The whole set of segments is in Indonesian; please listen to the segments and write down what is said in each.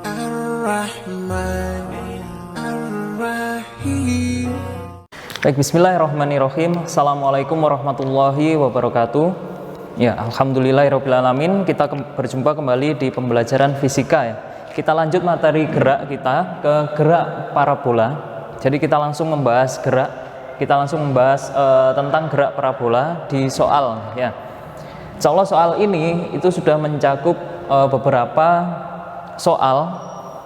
Ar-Rahman Ar-Rahim. Baik, bismillahirrahmanirrahim. Assalamualaikum warahmatullahi wabarakatuh. Ya, alhamdulillahirrahmanirrahim. Kita berjumpa kembali di pembelajaran fisika ya. Kita lanjut materi gerak kita ke gerak parabola. Jadi kita langsung membahas tentang gerak parabola di soal ya. Insya Allah soal ini itu sudah mencakup beberapa soal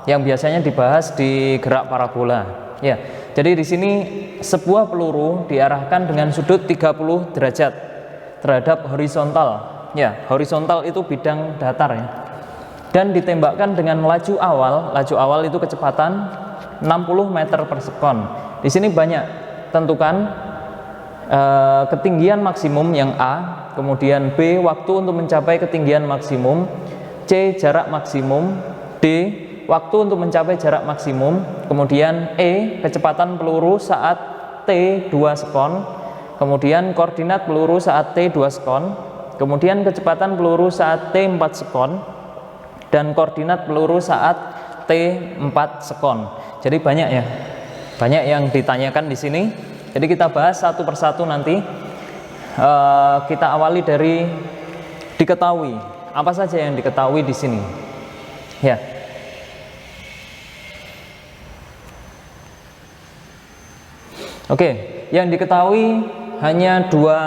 yang biasanya dibahas di gerak parabola ya. Jadi di sini sebuah peluru diarahkan dengan sudut 30 derajat terhadap horizontal ya. Horizontal itu bidang datar ya. Dan ditembakkan dengan laju awal itu kecepatan 60 meter per sekon. Di sini banyak tentukan ketinggian maksimum yang A, kemudian B waktu untuk mencapai ketinggian maksimum, C jarak maksimum, D waktu untuk mencapai jarak maksimum, kemudian E kecepatan peluru saat T 2 sekon, kemudian koordinat peluru saat T 2 sekon, kemudian kecepatan peluru saat T 4 sekon, dan koordinat peluru saat T 4 sekon. Jadi banyak ya, banyak yang ditanyakan di sini. Jadi kita bahas satu persatu nanti. Kita awali dari diketahui. Apa saja yang diketahui di sini? Ya. Oke, yang diketahui hanya dua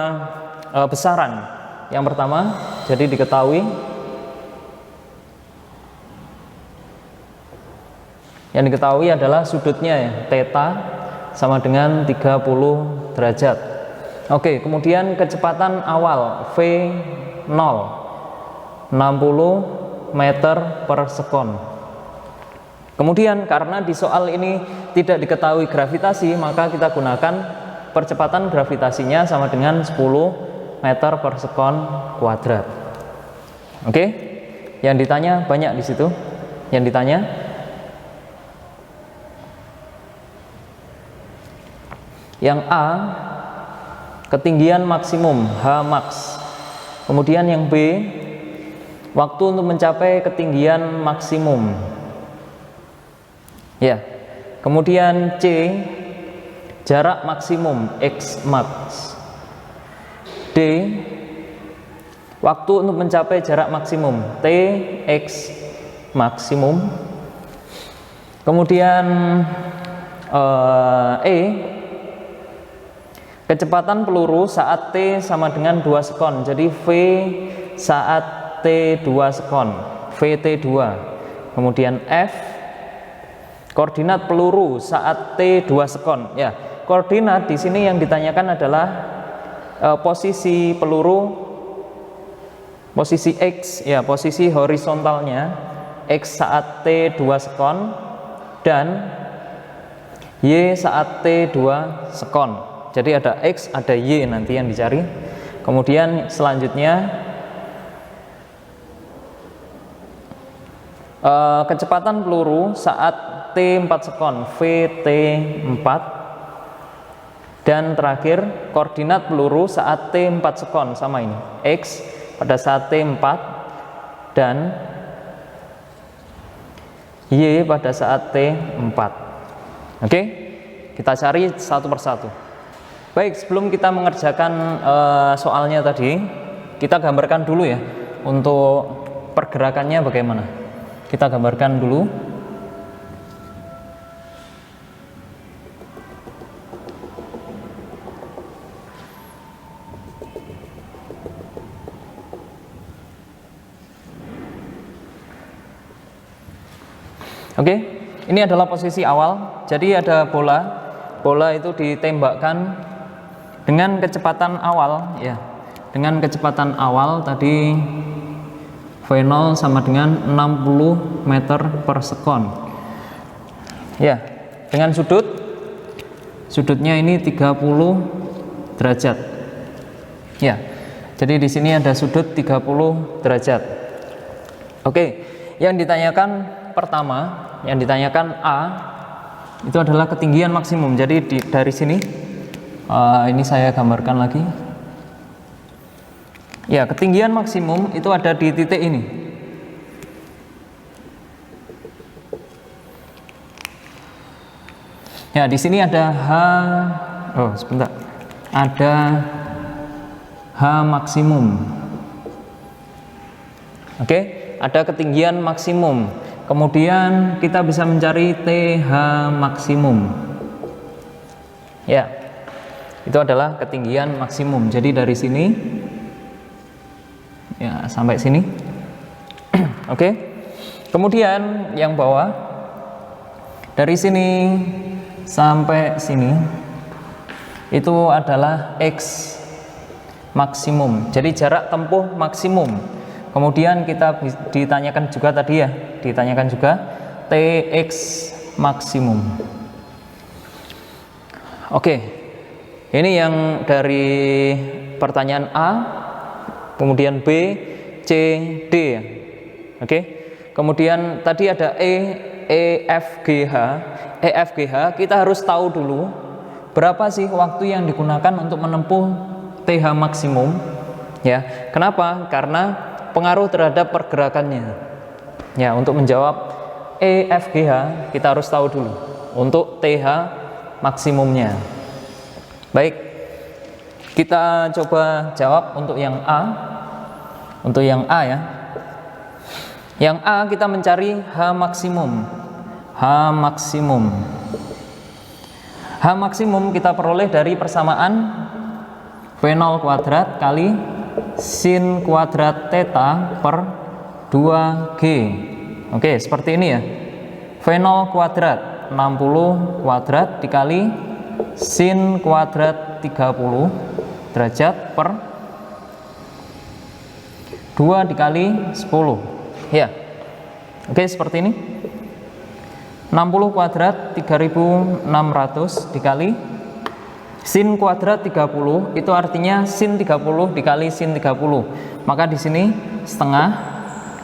besaran. Yang pertama, jadi diketahui adalah sudutnya ya, theta sama dengan 30 derajat. Oke, kemudian kecepatan awal V0 60 meter per sekon. Kemudian karena di soal ini tidak diketahui gravitasi, maka kita gunakan percepatan gravitasinya sama dengan 10 meter per sekon kuadrat. Oke, yang ditanya banyak di situ. Yang ditanya yang A ketinggian maksimum H max. Kemudian yang B waktu untuk mencapai ketinggian maksimum. Ya. Kemudian C jarak maksimum X max. D waktu untuk mencapai jarak maksimum T X maksimum. Kemudian E kecepatan peluru saat T sama dengan 2 sekon. Jadi V saat T 2 sekon, VT2. Kemudian F koordinat peluru saat T 2 sekon. Ya, koordinat di sini yang ditanyakan adalah posisi peluru, posisi X ya, posisi horizontalnya X saat T 2 sekon dan Y saat T 2 sekon. Jadi ada X, ada Y nanti yang dicari. Kemudian selanjutnya kecepatan peluru saat T 4 sekon, VT4. Dan terakhir koordinat peluru saat T 4 sekon, sama ini X pada saat T4 dan Y pada saat T4. Oke, kita cari satu persatu. Baik, sebelum kita mengerjakan soalnya tadi, kita gambarkan dulu ya untuk pergerakannya bagaimana. Kita gambarkan dulu. Oke, ini adalah posisi awal. Jadi ada bola itu ditembakkan dengan kecepatan awal ya. Dengan kecepatan awal tadi V0 sama dengan 60 meter per sekon. Ya, dengan sudutnya ini 30 derajat. Ya. Jadi di sini ada sudut 30 derajat. Oke, yang ditanyakan pertama, yang ditanyakan A itu adalah ketinggian maksimum. Jadi dari sini ini saya gambarkan lagi. Ya, ketinggian maksimum itu ada di titik ini. Ya, di sini ada H, oh sebentar, ada H maksimum. Oke, ada ketinggian maksimum. Kemudian kita bisa mencari TH maksimum. Ya, itu adalah ketinggian maksimum. Jadi dari sini, ya sampai sini. Oke. Kemudian yang bawah, dari sini sampai sini itu adalah X maksimum, jadi jarak tempuh maksimum. Kemudian kita ditanyakan juga tadi ya, ditanyakan juga TX maksimum. Oke, ini yang dari pertanyaan A, kemudian B, C, D. Oke, kemudian tadi ada EFGH. EFGH kita harus tahu dulu berapa sih waktu yang digunakan untuk menempuh TH maksimum. Ya, kenapa? Karena pengaruh terhadap pergerakannya. Ya, untuk menjawab EFGH kita harus tahu dulu untuk TH maksimumnya. Baik, kita coba jawab untuk yang A. Untuk yang A ya. Yang A kita mencari H maksimum. H maksimum. H maksimum kita peroleh dari persamaan V0 kuadrat kali sin kuadrat theta per 2G. Oke, seperti ini ya. V0 kuadrat 60 kuadrat dikali sin kuadrat 30 derajat per 2 dikali 10. Ya. Oke, seperti ini. 60 kuadrat 3600 dikali sin kuadrat 30, itu artinya sin 30 dikali sin 30. Maka di sini setengah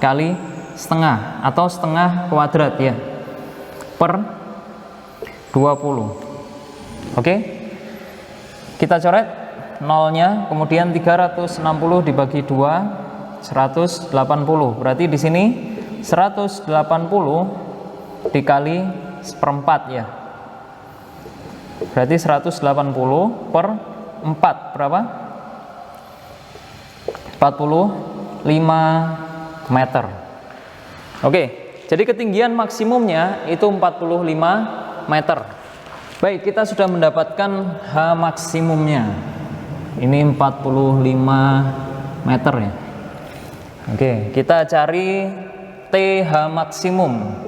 kali setengah atau setengah kuadrat ya, per 20. Oke, kita coret nolnya, kemudian 360 dibagi 2 180. Berarti di sini 180 dikali seperempat ya. Berarti 180 per 4 berapa? 45 meter. Oke, jadi ketinggian maksimumnya itu 45 meter. Baik, kita sudah mendapatkan H maksimumnya. Ini 45 meter ya. Oke, kita cari TH maksimum.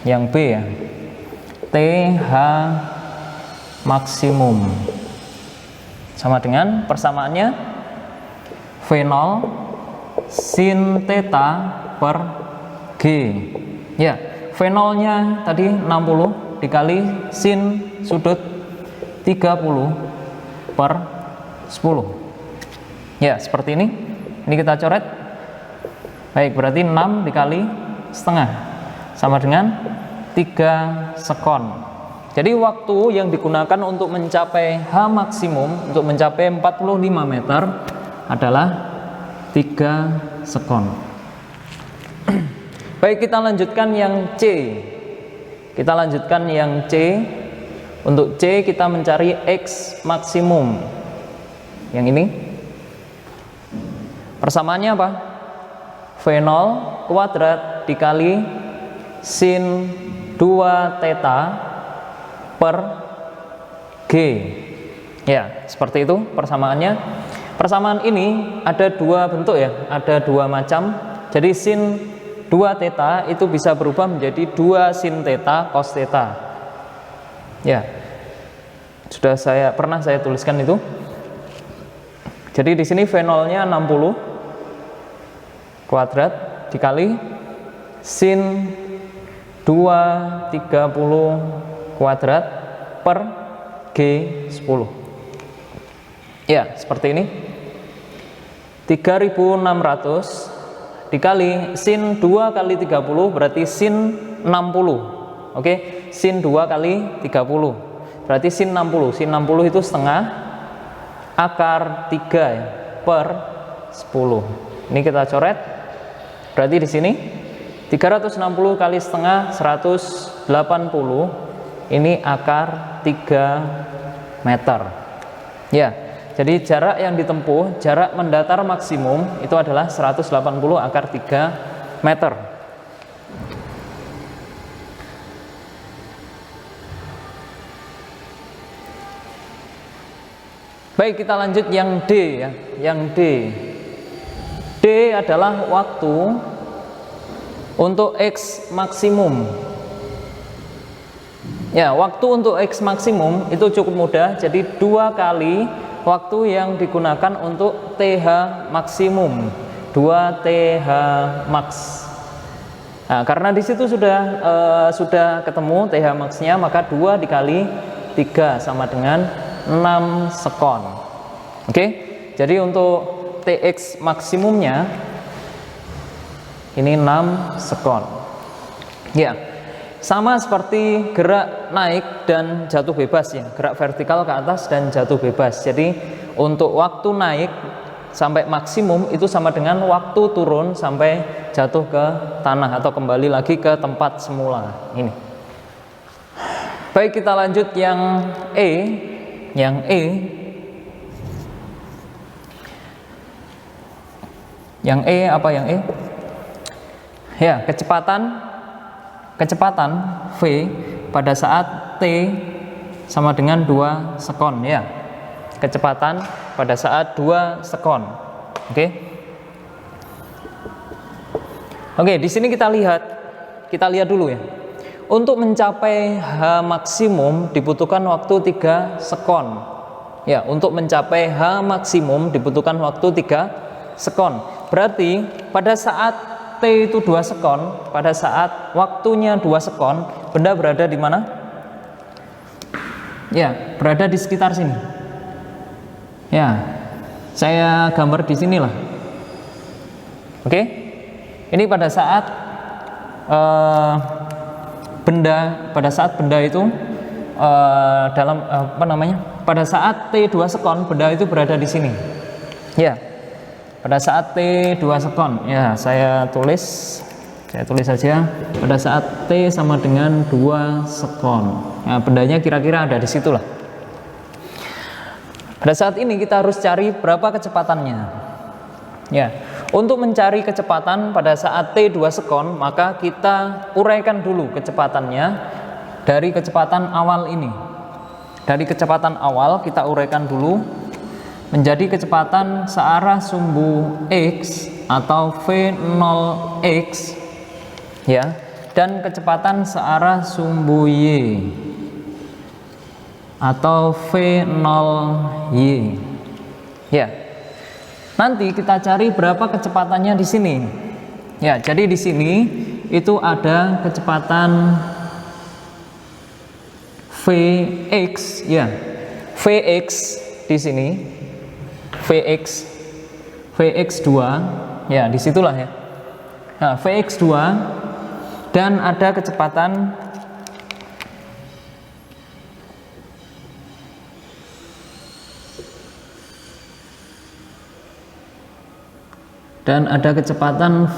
Yang B ya. TH maksimum sama dengan persamaannya V0 sin theta per G. Ya, V0 nya tadi 60 dikali sin sudut 30 per 10. Ya, seperti ini. Ini kita coret. Baik, berarti 6 dikali setengah sama dengan 3 sekon. Jadi waktu yang digunakan untuk mencapai H maksimum, untuk mencapai 45 meter adalah 3 sekon. Baik, kita lanjutkan yang C. Kita lanjutkan yang C. Untuk C kita mencari X maksimum. Yang ini. Persamaannya apa? V0 kuadrat dikali sin 2 theta per G. Ya, seperti itu persamaannya. Persamaan ini ada dua bentuk ya, ada dua macam. Jadi sin 2 theta itu bisa berubah menjadi 2 sin theta cos theta. Ya, sudah pernah saya tuliskan itu. Jadi di sini V0-nya 60 kuadrat dikali sin 230 kuadrat per G10. Ya, seperti ini. 3600 dikali sin 2 kali 30 berarti sin 60. Oke, sin 2 kali 30 berarti sin 60. Sin 60 itu setengah akar 3 ya, per 10. Ini kita coret. Berarti di sini 360 kali setengah 180 ini akar 3 meter. Ya, jadi jarak yang ditempuh, jarak mendatar maksimum itu adalah 180 akar 3 meter. Baik, kita lanjut yang D ya. Yang D. D adalah waktu untuk X maksimum. Ya, waktu untuk X maksimum itu cukup mudah. Jadi 2 kali waktu yang digunakan untuk TH maksimum. 2 TH max. Nah, karena di situ sudah ketemu TH maxnya, maka 2 dikali 3 sama dengan 6 sekon. Oke, jadi untuk TX maksimumnya ini 6 sekon. Ya, sama seperti gerak naik dan jatuh bebas ya, gerak vertikal ke atas dan jatuh bebas. Jadi untuk waktu naik sampai maksimum itu sama dengan waktu turun sampai jatuh ke tanah atau kembali lagi ke tempat semula. Ini. Baik, kita lanjut yang E. Yang E. Yang E apa yang E? Ya, kecepatan V pada saat T sama dengan 2 sekon ya. Kecepatan pada saat 2 sekon. Oke. Oke, di sini kita lihat dulu ya. Untuk mencapai H maksimum dibutuhkan waktu 3 sekon. Ya, untuk mencapai H maksimum dibutuhkan waktu 3 sekon. Berarti pada saat T itu 2 sekon, pada saat waktunya 2 sekon, benda berada di mana? Ya, berada di sekitar sini. Ya, saya gambar di sinilah. Oke, ini pada saat pada saat benda itu pada saat T 2 sekon, benda itu berada di sini. Ya, pada saat T 2 sekon, ya saya tulis saja pada saat T sama dengan 2 sekon. Nah, bendanya kira-kira ada di situlah. Pada saat ini kita harus cari berapa kecepatannya. Ya, untuk mencari kecepatan pada saat T 2 sekon, maka kita uraikan dulu kecepatannya dari kecepatan awal ini. Dari kecepatan awal kita uraikan dulu menjadi kecepatan searah sumbu X atau V0X ya, dan kecepatan searah sumbu Y atau V0Y. Ya. Nanti kita cari berapa kecepatannya di sini. Ya, jadi di sini itu ada kecepatan Vx ya. Vx di sini. Vx2 ya, disitulah ya. Nah, Vx2 dan ada kecepatan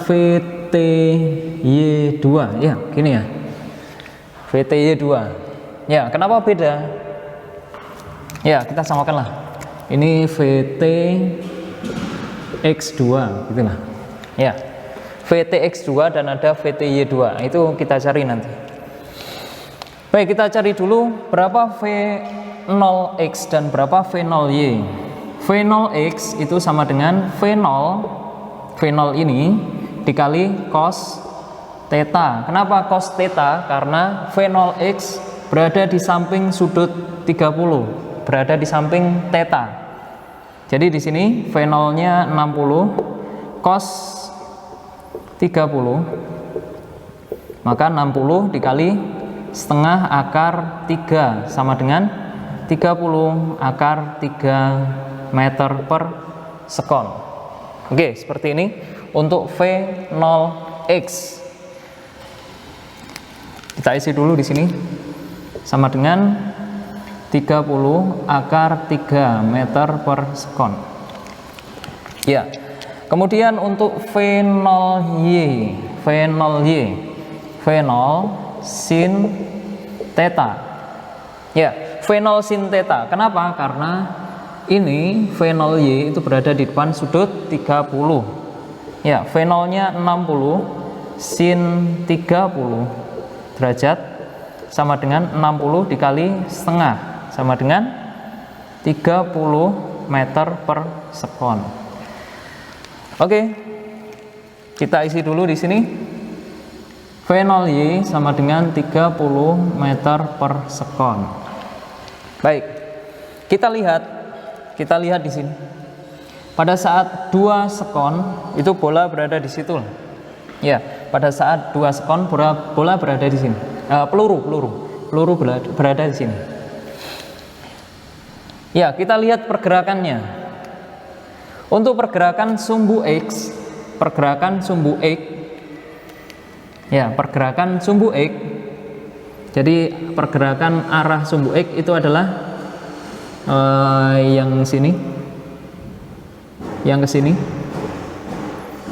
VTY2 ya, gini ya. VTY2 ya, kenapa beda? Ya, kita samakanlah. Ini VTX2 gitulah. Ya. VTX2 dan ada VTY2. Itu kita cari nanti. Baik, kita cari dulu berapa V0X dan berapa V0Y. V0X itu sama dengan V0 ini dikali cos theta. Kenapa cos theta? Karena V0X berada di samping sudut 30, berada di samping theta. Jadi di sini V0-nya 60, cos 30, maka 60 dikali setengah akar 3 sama dengan 30 akar 3 meter per sekon. Oke, seperti ini untuk V0X. Kita isi dulu di sini sama dengan 30 akar 3 meter per sekon. Ya. Kemudian untuk V0 sin theta. Ya, V0 sin theta. Kenapa? Karena ini V0 Y itu berada di depan sudut 30. Ya, V0-nya 60 sin 30 derajat sama dengan 60 dikali setengah sama dengan 30 meter per sekon. Oke, kita isi dulu di sini. V0Y sama dengan 30 meter per sekon. Baik, kita lihat di sini. Pada saat 2 sekon itu bola berada di situ. Ya, pada saat 2 sekon bola berada di sini. Peluru berada di sini. Ya, kita lihat pergerakannya. Untuk pergerakan sumbu X, ya, pergerakan sumbu X. Jadi pergerakan arah sumbu X itu adalah yang sini, yang ke sini.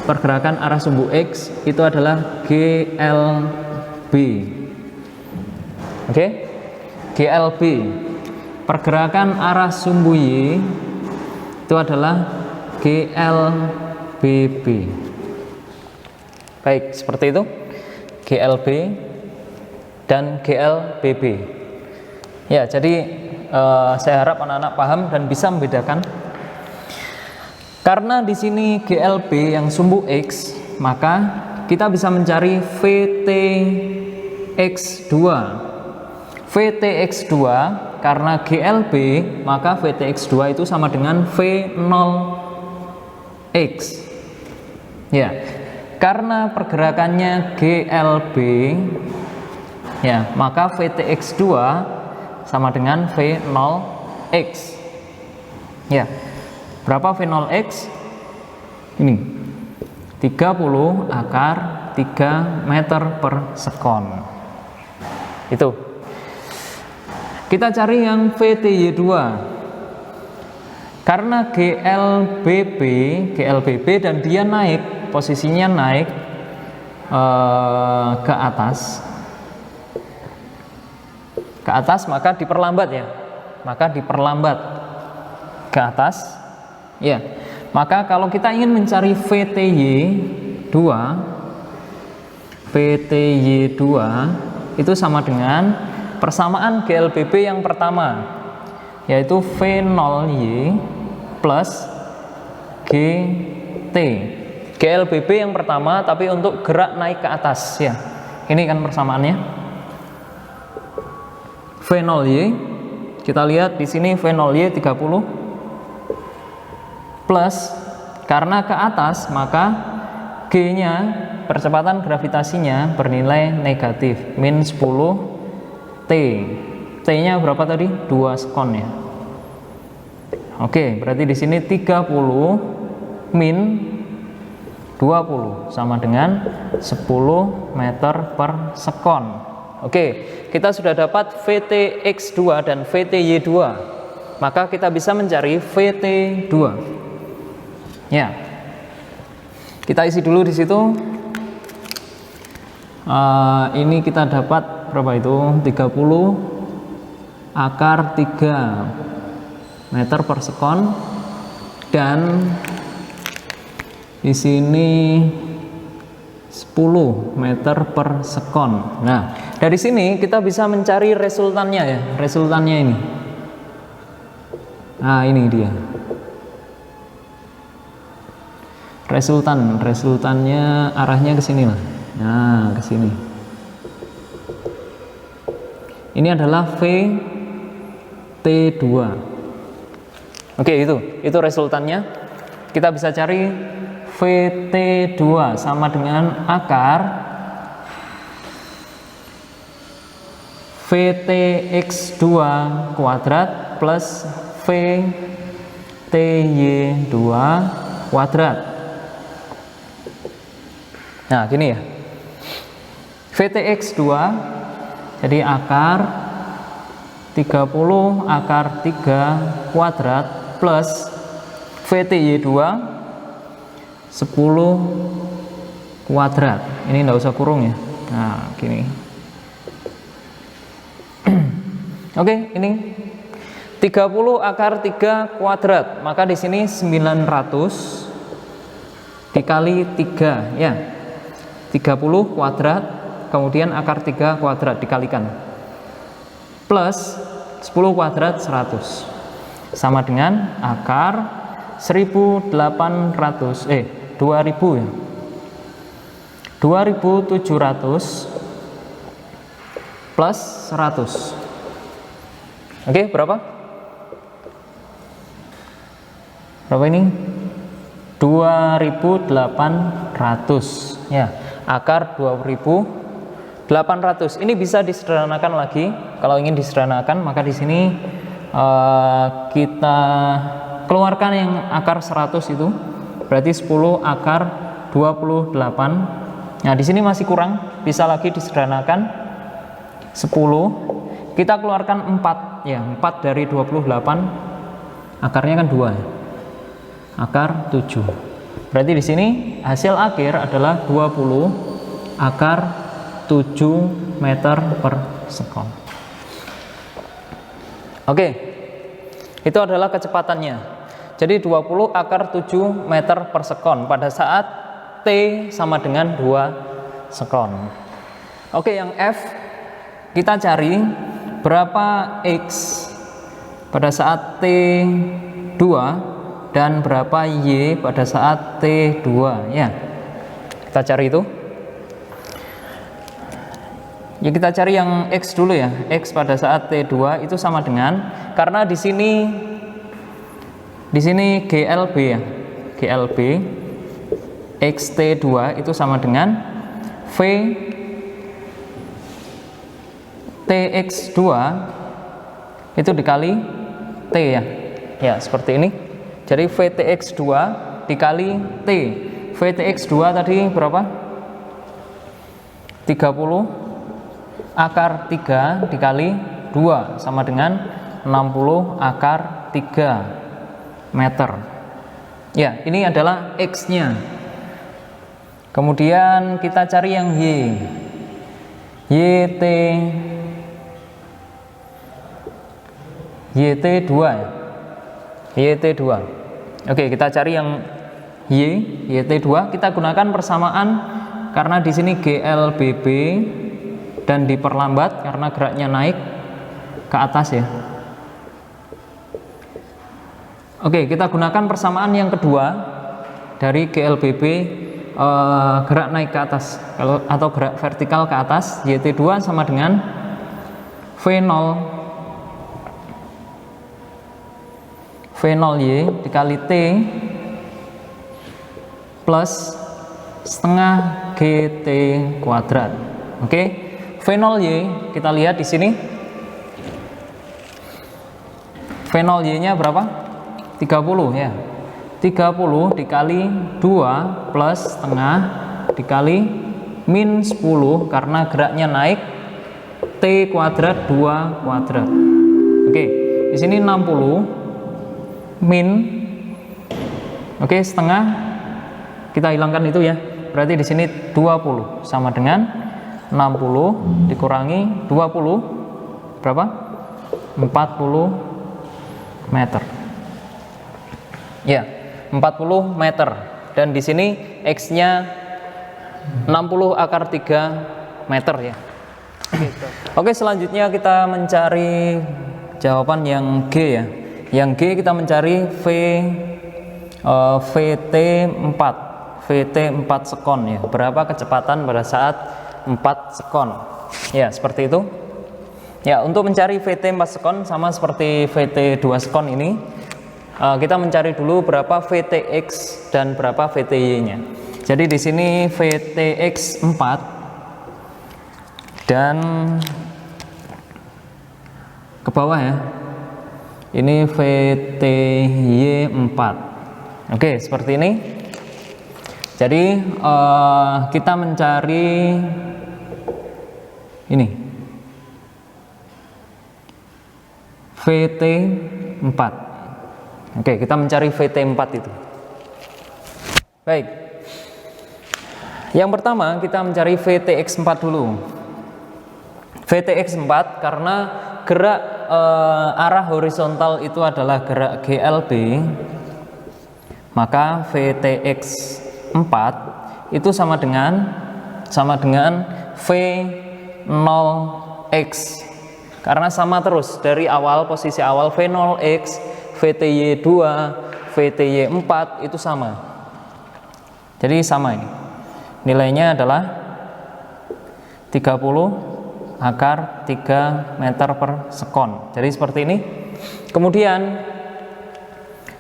Pergerakan arah sumbu X itu adalah GLB. Oke? GLB. Pergerakan arah sumbu Y itu adalah GLBB. Baik, seperti itu. GLB dan GLBB. Ya, jadi saya harap anak-anak paham dan bisa membedakan. Karena di sini GLB yang sumbu X, maka kita bisa mencari VTX2. VTX2 karena GLB, maka VTX2 itu sama dengan V0X. Ya. Karena pergerakannya GLB, ya, maka VTX2 sama dengan V0X. Ya. Berapa V0X? Ini 30 akar 3 meter per sekon. Itu. Kita cari yang VTY2. Karena GLBB dan dia naik, posisinya naik ke atas, maka diperlambat ya, ke atas, ya. Maka kalau kita ingin mencari VTY2 itu sama dengan persamaan GLBB yang pertama, yaitu V0Y plus GT. GLBB yang pertama tapi untuk gerak naik ke atas, ya. Ini kan persamaannya. V0Y, kita lihat di sini V0Y 30 plus, karena ke atas maka G-nya, percepatan gravitasinya bernilai negatif, min 10 T. T-nya berapa tadi? 2 sekon ya. Oke, berarti di sini 30 min 20 sama dengan 10 meter per sekon. Oke, kita sudah dapat VTX2 dan VTY2. Maka kita bisa mencari VT2. Ya. Kita isi dulu di situ. Ini kita dapat berapa itu? 30 akar 3 meter per sekon, dan di sini 10 meter per sekon. Nah, dari sini kita bisa mencari resultannya ya, resultannya ini. Nah, ini dia. Resultannya arahnya ke sini lah. Nah, ke sini. Ini adalah VT2. Oke, itu resultannya. Kita bisa cari VT2 sama dengan akar VTX2 kuadrat plus VTY2 kuadrat. Nah, gini ya. VTX2 jadi akar 30 akar 3 kuadrat plus VTY2 10 kuadrat. Ini enggak usah kurung ya. Nah, gini. Oke, ini 30 akar 3 kuadrat, maka di sini 900 dikali 3 ya. 30 kuadrat kemudian akar 3 kuadrat dikalikan plus 10 kuadrat 100 sama dengan akar 1800 2000 ya. 2700 plus 100. Oke, berapa? Berapa ini? 2800 ya. Akar 2800. Ini bisa disederhanakan lagi. Kalau ingin disederhanakan, maka di sini kita keluarkan yang akar 100 itu. Berarti 10 akar 28. Nah, di sini masih kurang, bisa lagi disederhanakan 10. Kita keluarkan 4 ya, 4 dari 28 akarnya kan 2. Akar 7. Berarti di sini hasil akhir adalah 20 akar 7 meter per sekon. Oke. Itu adalah kecepatannya. Jadi 20 akar 7 meter per sekon pada saat T sama dengan 2 sekon. Oke, yang F kita cari berapa X pada saat T2 dan berapa Y pada saat T2 ya. Kita cari itu. Ya, kita cari yang X dulu ya. X pada saat T2 itu sama dengan, karena di sini GLB ya. GLB XT2 itu sama dengan V TX2 itu dikali T ya. Ya, seperti ini. Jadi VTX2 dikali T. VTX2 tadi berapa? 30 akar 3 dikali 2 sama dengan 60 akar 3 meter. Ya, ini adalah X-nya. Kemudian kita cari yang Y. YT2 ya. YT2. Oke, kita cari yang YT2. Kita gunakan persamaan karena di sini GLBB dan diperlambat karena geraknya naik ke atas ya. Oke, kita gunakan persamaan yang kedua dari GLBB, gerak naik ke atas atau gerak vertikal ke atas. YT2 sama dengan V0Y dikali T plus setengah GT kuadrat. Oke, V0Y kita lihat di sini. V0Y nya berapa? 30 ya. 30 dikali 2 plus setengah dikali min 10 karena geraknya naik, T kuadrat 2 kuadrat. Oke, di sini 60 min, oke, setengah kita hilangkan itu ya. Berarti di sini 20 sama dengan 60 dikurangi 20 berapa? 40 meter. Ya, 40 meter. Dan di sini X-nya 60 akar 3 meter ya. Oke, selanjutnya kita mencari jawaban yang G ya. Yang G kita mencari VT4 sekon ya. Berapa kecepatan pada saat 4 sekon? Ya, seperti itu. Ya, untuk mencari VT4 sekon sama seperti VT2 sekon ini, kita mencari dulu berapa VTX dan berapa VTY-nya. Jadi di sini VTX 4 dan ke bawah ya. Ini VTY 4. Oke, seperti ini. Jadi kita mencari ini VT 4. Oke, kita mencari VT 4 itu. Baik. Yang pertama kita mencari VTX 4 dulu. VTX 4 karena gerak arah horizontal itu adalah gerak GLB, maka VTX 4 itu sama dengan V0x, karena sama terus dari awal, posisi awal V0x, VTY2, VTY4 itu sama. Jadi sama ini. Nilainya adalah 30 akar 3 meter per sekon. Jadi seperti ini. Kemudian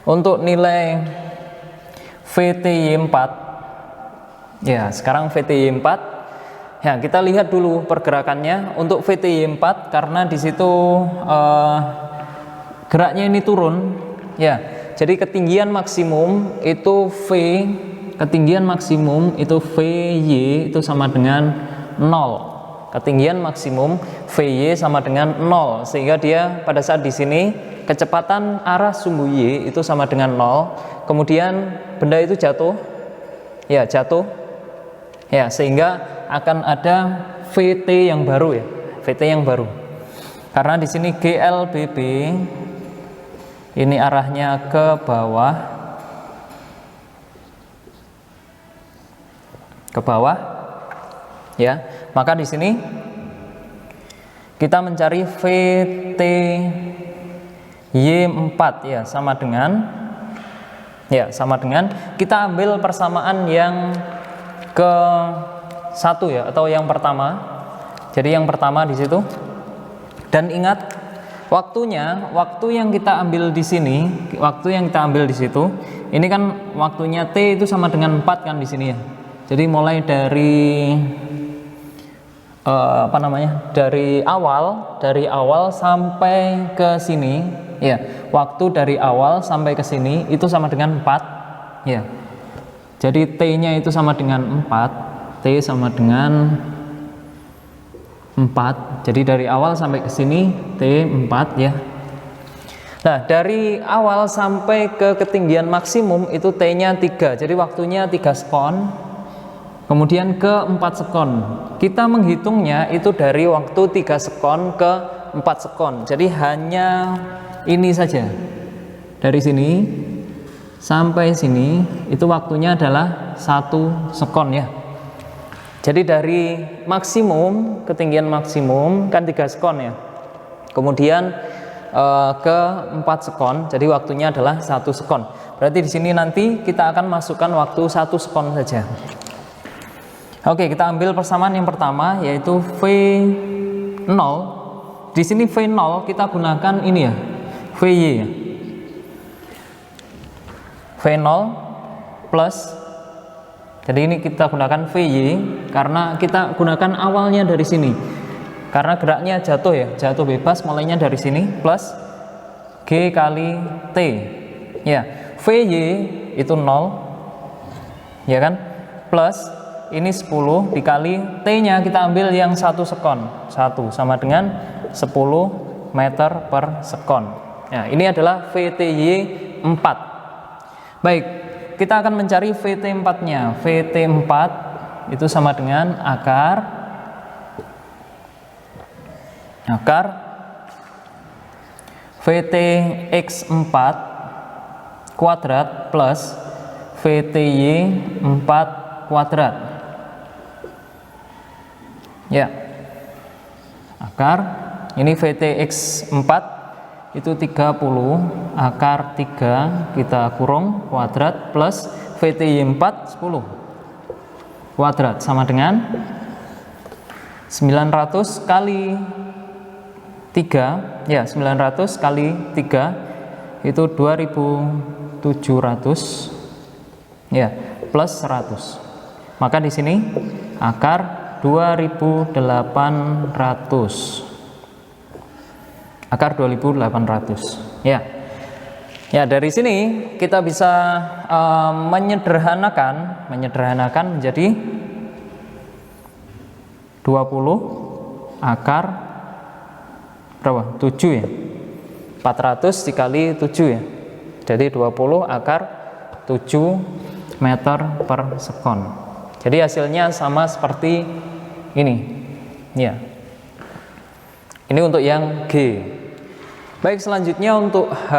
untuk nilai VTY4, ya sekarang VTY4, ya kita lihat dulu pergerakannya untuk VTY4 karena di situ geraknya ini turun, ya. Jadi ketinggian maksimum itu VY itu sama dengan 0. Ketinggian maksimum VY sama dengan 0, sehingga dia pada saat di sini kecepatan arah sumbu Y itu sama dengan 0. Kemudian benda itu jatuh, ya sehingga akan ada VT yang baru, ya, VT yang baru. Karena di sini GLBB ini arahnya ke bawah, ya. Maka di sini kita mencari VTY4, ya, sama dengan kita ambil persamaan yang ke satu, ya, atau yang pertama. Jadi yang pertama di situ. Dan ingat waktu yang kita ambil di sini, ini kan waktunya T itu sama dengan 4 kan di sini, ya. Jadi mulai dari dari awal sampai ke sini, ya. Waktu dari awal sampai ke sini itu sama dengan 4, ya. Jadi T-nya itu sama dengan 4, T sama dengan 4. Jadi dari awal sampai ke sini T4, ya. Nah, dari awal sampai ke ketinggian maksimum itu T-nya 3. Jadi waktunya 3 sekon. Kemudian ke 4 sekon. Kita menghitungnya itu dari waktu 3 sekon ke 4 sekon. Jadi hanya ini saja. Dari sini sampai sini itu waktunya adalah 1 sekon, ya. Jadi dari maksimum, ketinggian maksimum kan 3 sekon, ya. Kemudian ke 4 sekon, jadi waktunya adalah 1 sekon. Berarti di sini nanti kita akan masukkan waktu 1 sekon saja. Oke, kita ambil persamaan yang pertama yaitu V0. Di sini V0 kita gunakan ini, ya, VY, ya. V0 plus, jadi ini kita gunakan VY karena kita gunakan awalnya dari sini. Karena geraknya jatuh, ya, jatuh bebas mulainya dari sini, plus G kali T. Ya, VY itu 0, ya kan? Plus ini 10 dikali T-nya kita ambil yang 1 sekon. 1 sama dengan 10 meter per sekon. Ya, ini adalah VTY4. Baik, kita akan mencari VT4-nya. VT4 itu sama dengan akar VTX4 kuadrat plus VTY4 kuadrat. Ya. Akar ini VTX4 itu 30 akar 3 kita kurung kuadrat plus VTY4 10 kuadrat sama dengan 900 kali 3, ya, 900 kali 3 itu 2700, ya, plus 100. Maka di sini akar 2800. Akar 2800. Ya. Ya, dari sini kita bisa menyederhanakan menjadi 20 akar berapa? 7, ya. 400 dikali 7, ya. Jadi 20 akar 7 meter per sekon. Jadi hasilnya sama seperti ini. Ya. Ini untuk yang G. Baik, selanjutnya untuk H,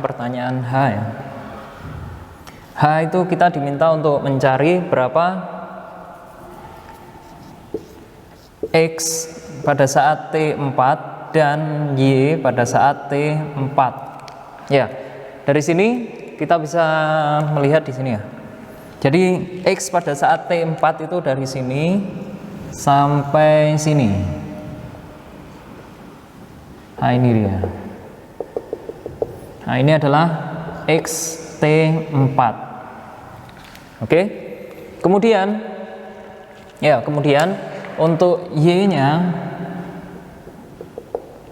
pertanyaan H ya. H itu kita diminta untuk mencari berapa X pada saat T4 dan Y pada saat T4. Ya, dari sini kita bisa melihat di sini ya. Jadi X pada saat T4 itu dari sini sampai sini. Nah ini dia. Nah ini adalah X T4. Oke. Kemudian untuk Y-nya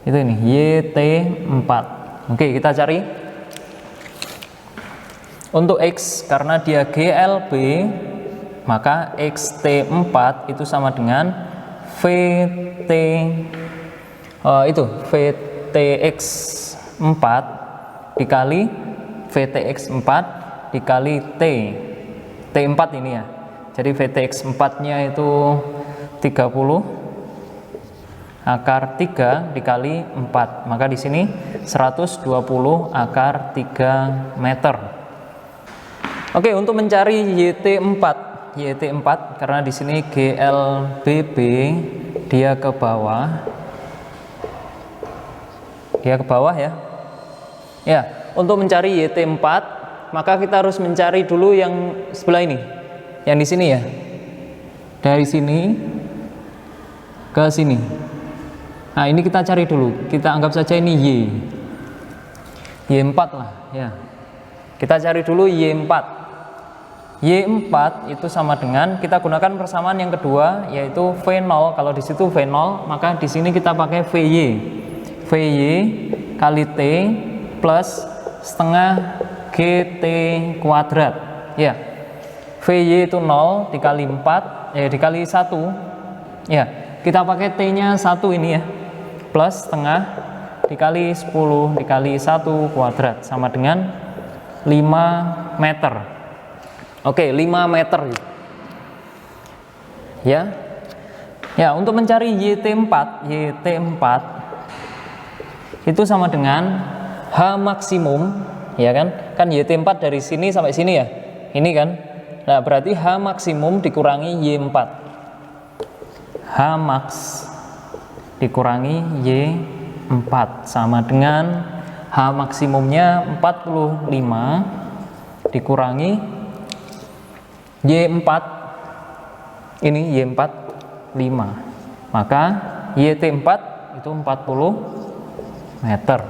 itu ini YT4. Oke, kita cari. Untuk X karena dia GLB, maka XT4 itu sama dengan VTX4 dikali VTX4 dikali T4 ini ya. Jadi VTX4-nya itu 30 akar 3 dikali 4. Maka di sini 120 akar 3 meter. Oke, untuk mencari YT4 karena di sini GLBB dia ke bawah. Ya. Ya, untuk mencari YT4 maka kita harus mencari dulu yang sebelah ini. Yang di sini ya. Dari sini ke sini. Nah, ini kita cari dulu. Kita anggap saja ini Y4 lah ya. Kita cari dulu Y4. Y4 itu sama dengan, kita gunakan persamaan yang kedua yaitu V0. Kalau di situ V0, maka di sini kita pakai VY. VY kali T plus setengah GT kuadrat. Ya. VY itu 0 dikali 4, dikali 1. Ya, kita pakai T-nya 1 ini ya. Plus setengah dikali 10 dikali 1 kuadrat sama dengan 5 meter. Oke, 5 meter. Ya. Ya, untuk mencari YT4 itu sama dengan H maksimum, ya kan? Kan YT4 dari sini sampai sini ya. Ini kan. Nah, berarti H maksimum dikurangi Y4. H max dikurangi Y4 sama dengan H maksimumnya 45 dikurangi Y4. Ini Y4 5. Maka YT4 itu 40 meter.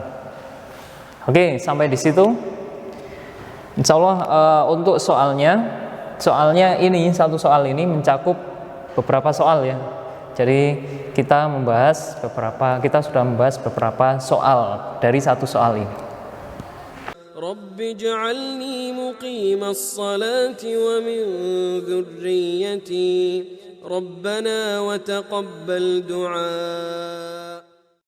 Oke, sampai di situ. Insya Allah untuk soalnya ini, satu soal ini mencakup beberapa soal ya. Jadi kita sudah membahas beberapa soal dari satu soal ini. Rabbi ij'alni muqimas salati wa min dhurriyyati Rabbana wa taqabbal du'a.